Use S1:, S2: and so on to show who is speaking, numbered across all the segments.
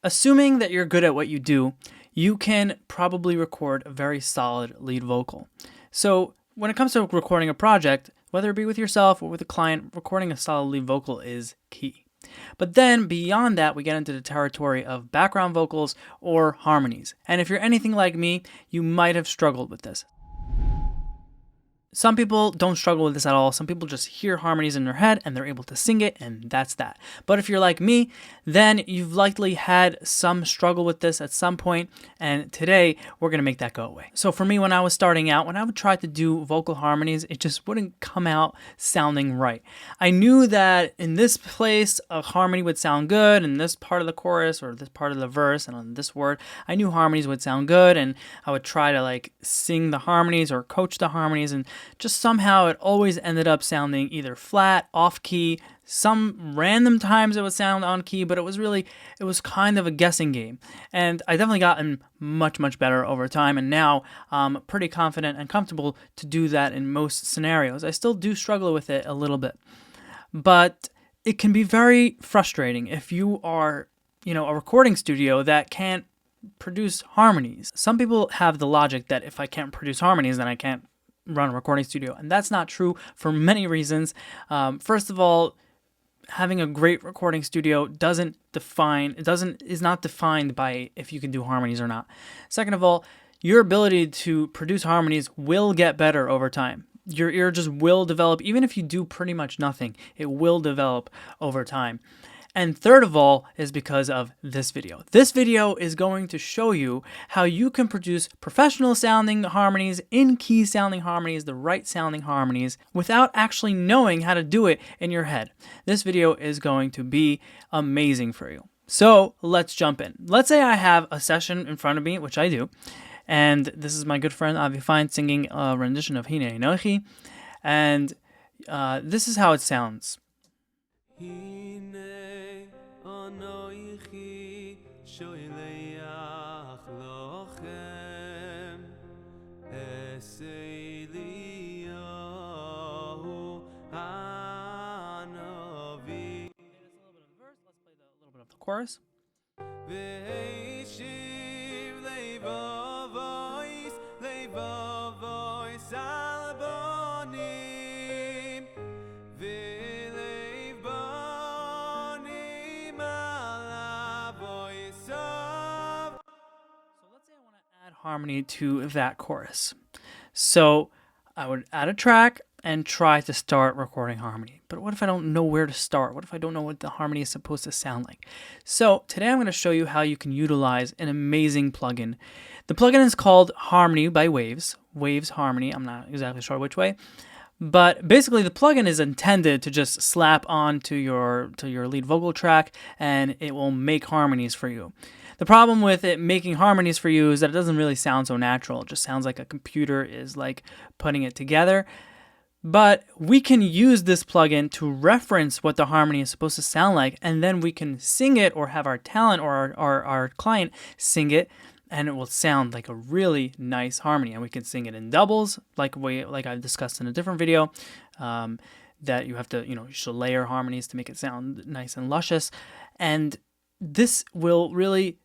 S1: Assuming that you're good at what you do, you can probably record a very solid lead vocal. So when it comes to recording a project, whether it be with yourself or with a client, recording a solid lead vocal is key. But then beyond that, we get into the territory of background vocals or harmonies. And if you're anything like me, you might have struggled with this. Some people don't struggle with this at all. Some people just hear harmonies in their head and they're able to sing it, and that's that. But if you're like me, then you've likely had some struggle with this at some point, and today we're going to make that go away. So for me, when I was starting out, when I would try to do vocal harmonies, it just wouldn't come out sounding right. I knew that in this place, a harmony would sound good, in this part of the chorus or this part of the verse and on this word, I knew harmonies would sound good, and I would try to sing the harmonies or coach the harmonies, and just somehow it always ended up sounding either flat, off key. Some random times it would sound on key, but it was kind of a guessing game. And I definitely gotten much, much better over time. And now I'm pretty confident and comfortable to do that in most scenarios. I still do struggle with it a little bit, but it can be very frustrating if you are, a recording studio that can't produce harmonies. Some people have the logic that if I can't produce harmonies, then I can't run a recording studio, and that's not true for many reasons. First of all, having a great recording studio is not defined by if you can do harmonies or not. Second of all, your ability to produce harmonies will get better over time. Your ear just will develop. Even if you do pretty much nothing, it will develop over time. And third of all is because of this video. This video is going to show you how you can produce professional sounding harmonies, in-key sounding harmonies, the right sounding harmonies, without actually knowing how to do it in your head. This video is going to be amazing for you. So let's jump in. Let's say I have a session in front of me, which I do, and this is my good friend Avi Fine singing a rendition of Hine Enochi, and this is how it sounds. Chorus. Harmony to that chorus. So I would add a track and try to start recording harmony. But what if I don't know where to start? What if I don't know what the harmony is supposed to sound like? So today I'm going to show you how you can utilize an amazing plugin. The plugin is called Harmony by Waves. Waves Harmony. I'm not exactly sure which way. But basically the plugin is intended to just slap on to your lead vocal track, and it will make harmonies for you. The problem with it making harmonies for you is that it doesn't really sound so natural. It just sounds like a computer is putting it together. But we can use this plugin to reference what the harmony is supposed to sound like, and then we can sing it or have our talent or our client sing it, and it will sound like a really nice harmony. And we can sing it in doubles, like I've discussed in a different video, that you have to, you should layer harmonies to make it sound nice and luscious. And this will really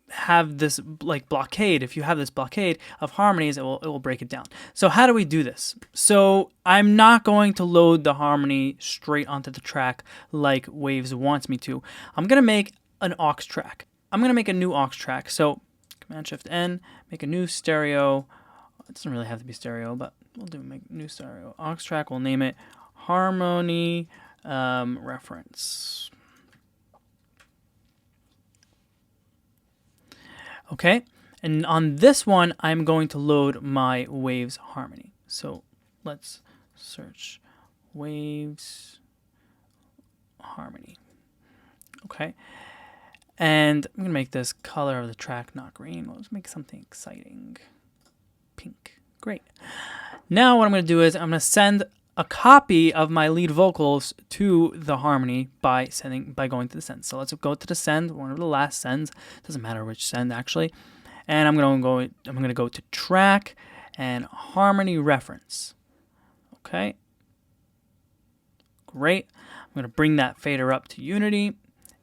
S1: have this blockade. If you have this blockade of harmonies, it will break it down. So how do we do this? So I'm not going to load the harmony straight onto the track like Waves wants me to. I'm going to make an aux track. I'm going to make a new aux track. So Command-Shift-N, make a new stereo. It doesn't really have to be stereo, but we'll make new stereo aux track. We'll name it Harmony Reference. Okay, and on this one, I'm going to load my Waves harmony. So let's search Waves harmony. Okay, and I'm going to make this color of the track not green. Let's make something exciting. Pink. Great. Now what I'm going to do is I'm going to send a copy of my lead vocals to the harmony by going to the send. So let's go to the send, one of the last sends. Doesn't matter which send actually. And I'm going to go to track and harmony reference. Okay. Great. I'm going to bring that fader up to unity,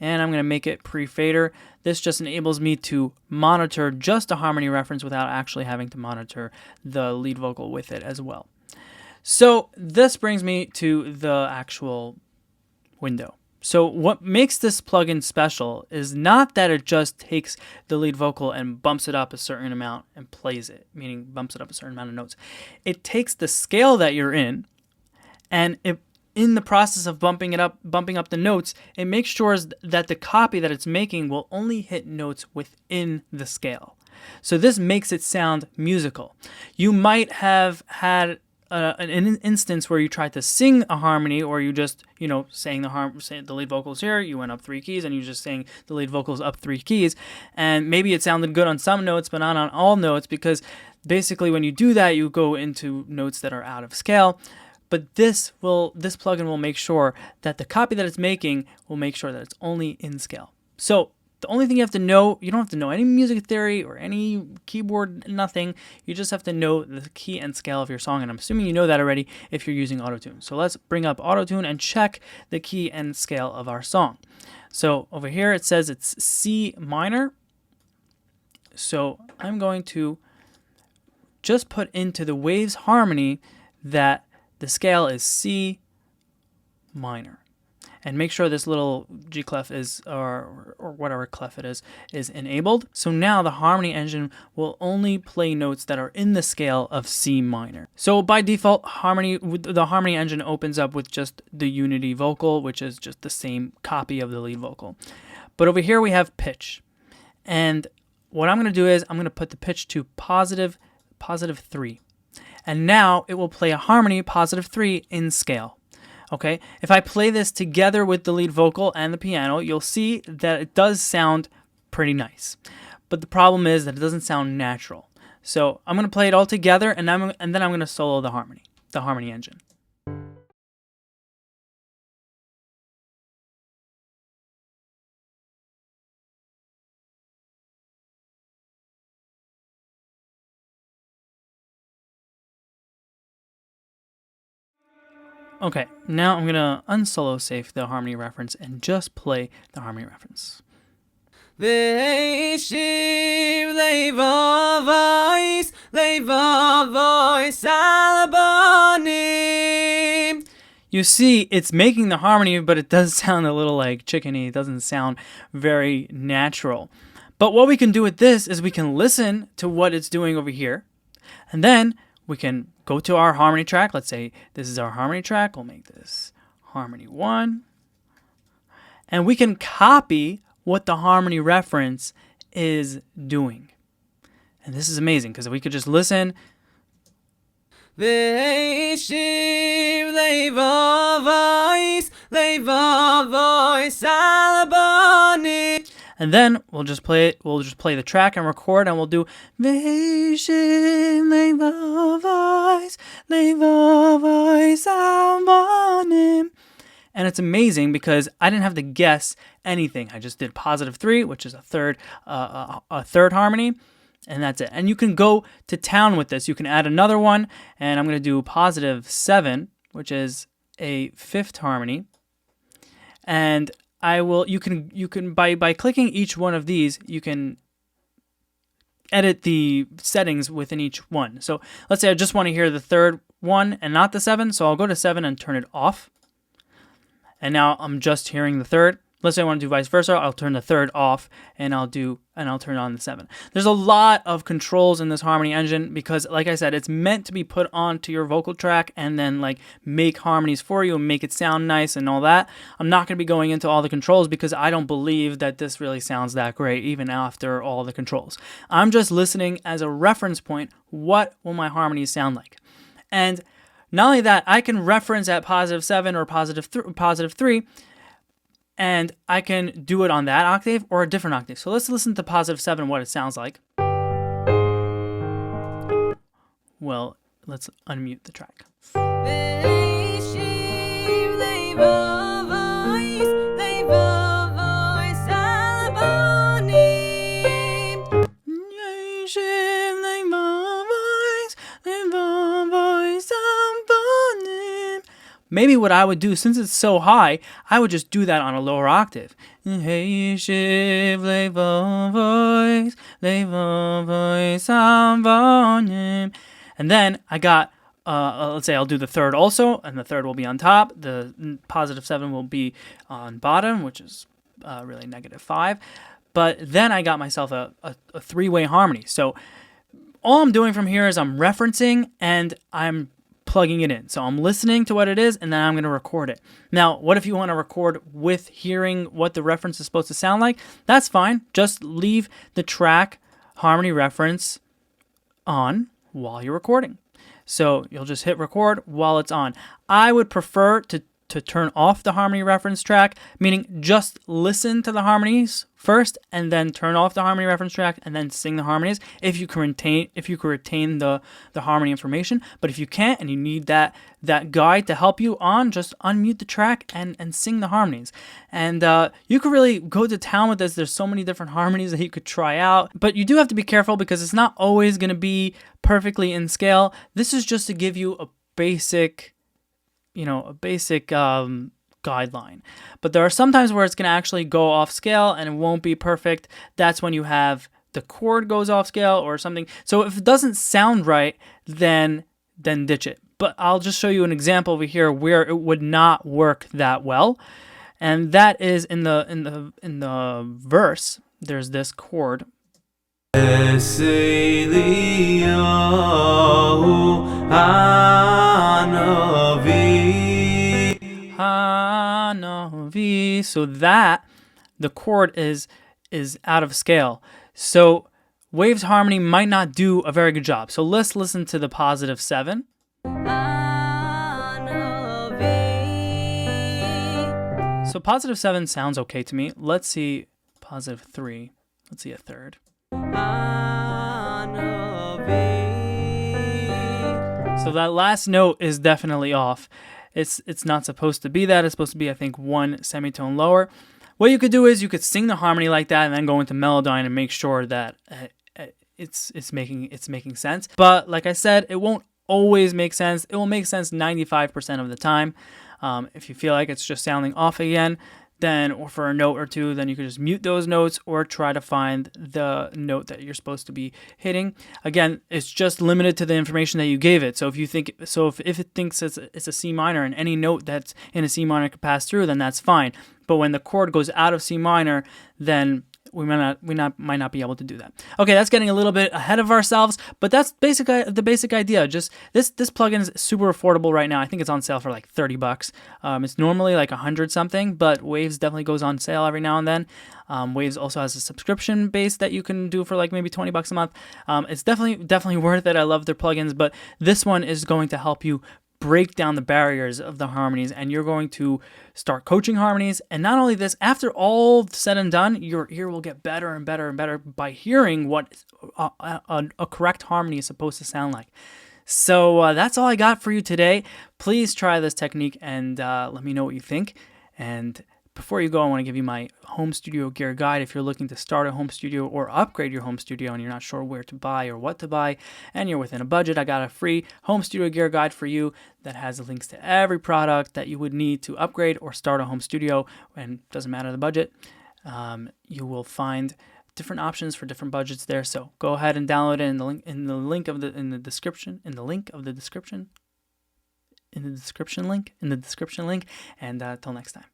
S1: and I'm going to make it pre-fader. This just enables me to monitor just a harmony reference without actually having to monitor the lead vocal with it as well. So this brings me to the actual window. So what makes this plugin special is not that it just takes the lead vocal and bumps it up a certain amount and plays it, meaning bumps it up a certain amount of notes. It takes the scale that you're in, and in the process of bumping up the notes, it makes sure that the copy that it's making will only hit notes within the scale. So this makes it sound musical. You might have had an instance where you tried to sing a harmony, or you just, sang the lead vocals here, you went up 3 keys, and you just sang the lead vocals up 3 keys, and maybe it sounded good on some notes, but not on all notes, because basically when you do that, you go into notes that are out of scale. But this plugin will make sure that the copy that it's making will make sure that it's only in scale. So the only thing you have to know, you don't have to know any music theory or any keyboard, nothing. You just have to know the key and scale of your song, and I'm assuming you know that already if you're using Auto-Tune. So let's bring up Auto-Tune and check the key and scale of our song. So over here it says it's C minor. So I'm going to just put into the Waves harmony that the scale is C minor. And make sure this little G clef is, or whatever clef it is enabled. So now the harmony engine will only play notes that are in the scale of C minor. So by default, the harmony engine opens up with just the unity vocal, which is just the same copy of the lead vocal. But over here we have pitch. And what I'm going to do is I'm going to put the pitch to positive 3. And now it will play a harmony positive 3 in scale. Okay, if I play this together with the lead vocal and the piano, you'll see that it does sound pretty nice. But the problem is that it doesn't sound natural. So I'm going to play it all together, and then I'm going to solo the harmony engine. Okay, now I'm going to unsolo safe the harmony reference and just play the harmony reference. You see, it's making the harmony, but it does sound a little like chickeny. It doesn't sound very natural. But what we can do with this is we can listen to what it's doing over here, and then we can go to our harmony track. Let's say this is our harmony track. We'll make this harmony 1. And we can copy what the harmony reference is doing. And this is amazing because we could just listen. And then we'll just play it. We'll just play the track and record, and we'll do. And it's amazing because I didn't have to guess anything. I just did positive 3, which is a third harmony, and that's it. And you can go to town with this. You can add another one, and I'm going to do positive 7, which is a 5th harmony, and you can by clicking each one of these, you can edit the settings within each one. So let's say I just want to hear the 3rd one and not the 7, so I'll go to 7 and turn it off. And now I'm just hearing the 3rd. Let's say I want to do vice versa. I'll turn the 3rd off, and I'll turn on the 7. There's a lot of controls in this harmony engine because, like I said, it's meant to be put onto your vocal track and then make harmonies for you and make it sound nice and all that. I'm not going to be going into all the controls because I don't believe that this really sounds that great even after all the controls. I'm just listening as a reference point. What will my harmonies sound like? And not only that, I can reference at positive 7 or positive 3. And I can do it on that octave or a different octave. So let's listen to positive 7, what it sounds like. Well, let's unmute the track. Maybe what I would do, since it's so high, I would just do that on a lower octave. Hey shiv levo voice on volume. And then I got let's say I'll do the third also, and the third will be on top. The positive 7 will be on bottom, which is really -5. But then I got myself a three-way harmony. So all I'm doing from here is I'm referencing and I'm plugging it in. So I'm listening to what it is, and then I'm going to record it. Now, what if you want to record with hearing what the reference is supposed to sound like? That's fine. Just leave the track harmony reference on while you're recording. So you'll just hit record while it's on. I would prefer to turn off the harmony reference track, meaning just listen to the harmonies first and then turn off the harmony reference track and then sing the harmonies if you can retain the harmony information. But if you can't and you need that guide to help you on, just unmute the track and sing the harmonies. And you could really go to town with this. There's so many different harmonies that you could try out, but you do have to be careful because it's not always going to be perfectly in scale. This is just to give you a basic guideline. But there are some times where it's going to actually go off scale and it won't be perfect. That's when you have the chord goes off scale or something. So if it doesn't sound right, then ditch it. But I'll just show you an example over here where it would not work that well. And that is in the verse. There's this chord. So that the chord is out of scale. So Wave's harmony might not do a very good job. So let's listen to the positive 7. So positive 7 sounds okay to me. Let's see positive 3. Let's see a third. So that last note is definitely off. It's not supposed to be that. It's supposed to be, I think, one semitone lower. What you could do is you could sing the harmony like that and then go into Melodyne and make sure that it's making sense. But like I said, it won't always make sense. It will make sense 95% of the time. If you feel like it's just sounding off again, then or for a note or two, then you can just mute those notes or try to find the note that you're supposed to be hitting. Again, it's just limited to the information that you gave it. So if it thinks it's a C minor and any note that's in a C minor can pass through, then that's fine. But when the chord goes out of C minor, then we might not be able to do that. Okay, that's getting a little bit ahead of ourselves, but that's the basic idea. Just this plugin is super affordable right now. I think it's on sale for like $30. It's normally like 100 something, but Waves definitely goes on sale every now and then. Waves also has a subscription base that you can do for like maybe $20 a month. It's definitely worth it. I love their plugins, but this one is going to help you break down the barriers of the harmonies, and you're going to start coaching harmonies. And not only this, after all said and done, your ear will get better and better and better by hearing what a correct harmony is supposed to sound like. So that's all I got for you today. Please try this technique and let me know what you think. And before you go, I want to give you my home studio gear guide. If you're looking to start a home studio or upgrade your home studio and you're not sure where to buy or what to buy and you're within a budget, I got a free home studio gear guide for you that has links to every product that you would need to upgrade or start a home studio, and doesn't matter the budget. You will find different options for different budgets there. So go ahead and download it in the description link. And till next time.